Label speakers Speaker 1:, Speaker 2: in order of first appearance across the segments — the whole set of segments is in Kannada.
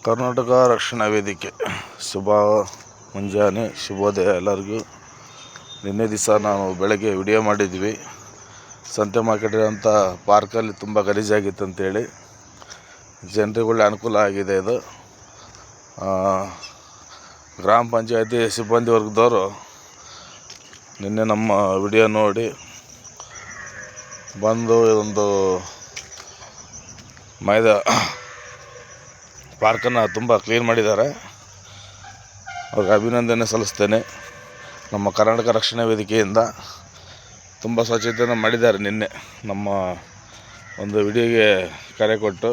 Speaker 1: ಕರ್ನಾಟಕ ರಕ್ಷಣಾ ವೇದಿಕೆ ಶುಭ ಮುಂಜಾನೆ ಶುಭೋದಯ ಎಲ್ಲರಿಗೂ. ನಿನ್ನೆ ದಿವಸ ನಾವು ಬೆಳಗ್ಗೆ ವಿಡಿಯೋ ಮಾಡಿದ್ವಿ. ಸಂತೆ ಮಾರ್ಕೆಟ್ ಅಂತ ಪಾರ್ಕಲ್ಲಿ ತುಂಬ ಗಲೀಜಾಗಿತ್ತು ಅಂತೇಳಿ ಜನರುಗಳ ಅನುಕೂಲ ಆಗಿದೆ. ಇದು ಗ್ರಾಮ ಪಂಚಾಯತಿ ಸಿಬ್ಬಂದಿ ವರ್ಗದವರು ನಿನ್ನೆ ನಮ್ಮ ವಿಡಿಯೋ ನೋಡಿ ಬಂದು ಒಂದು ಮೈದಾ ಪಾರ್ಕನ್ನು ತುಂಬ ಕ್ಲೀನ್ ಮಾಡಿದ್ದಾರೆ. ಅವ್ರಿಗೆ ಅಭಿನಂದನೆ ಸಲ್ಲಿಸ್ತೇನೆ. ನಮ್ಮ ಕರ್ನಾಟಕ ರಕ್ಷಣಾ ವೇದಿಕೆಯಿಂದ ತುಂಬ ಸ್ವಚ್ಛತೆಯನ್ನು ಮಾಡಿದ್ದಾರೆ. ನಿನ್ನೆ ನಮ್ಮ ಒಂದು ವಿಡಿಯೋಗೆ ಕರೆ ಕೊಟ್ಟು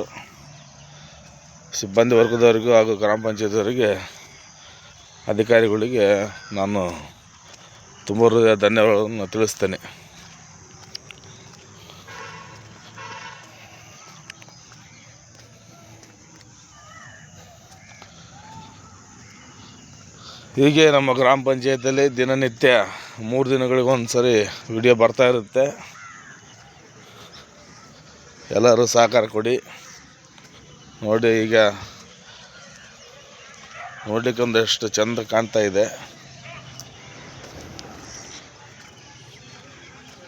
Speaker 1: ಸಿಬ್ಬಂದಿ ವರ್ಗದವರಿಗೂ ಹಾಗೂ ಗ್ರಾಮ ಪಂಚಾಯತಿಯವರಿಗೆ ಅಧಿಕಾರಿಗಳಿಗೆ ನಾನು ತುಂಬ ಧನ್ಯವಾದಗಳನ್ನು ತಿಳಿಸ್ತೇನೆ. ಹೀಗೆ ನಮ್ಮ ಗ್ರಾಮ ಪಂಚಾಯತಿಯಲ್ಲಿ ದಿನನಿತ್ಯ 3 ದಿನಗಳಿಗೊಂದು ಸರಿ ವಿಡಿಯೋ ಬರ್ತಾ ಇರುತ್ತೆ. ಎಲ್ಲರೂ ಸಹಕಾರ ಕೊಡಿ. ನೋಡಿ, ಈಗ ನೋಡಲಿಕ್ಕೆ ಒಂದಷ್ಟು ಚೆಂದ ಕಾಣ್ತಾ ಇದೆ.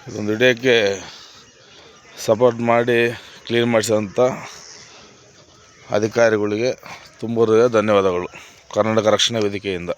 Speaker 1: ಇದೊಂದು ವಿಡಿಯೋಕ್ಕೆ ಸಪೋರ್ಟ್ ಮಾಡಿ ಕ್ಲೀನ್ ಮಾಡಿಸೋಂಥ ಅಧಿಕಾರಿಗಳಿಗೆ ತುಂಬ ಧನ್ಯವಾದಗಳು ಕರ್ನಾಟಕ ರಕ್ಷಣಾ ವೇದಿಕೆಯಿಂದ.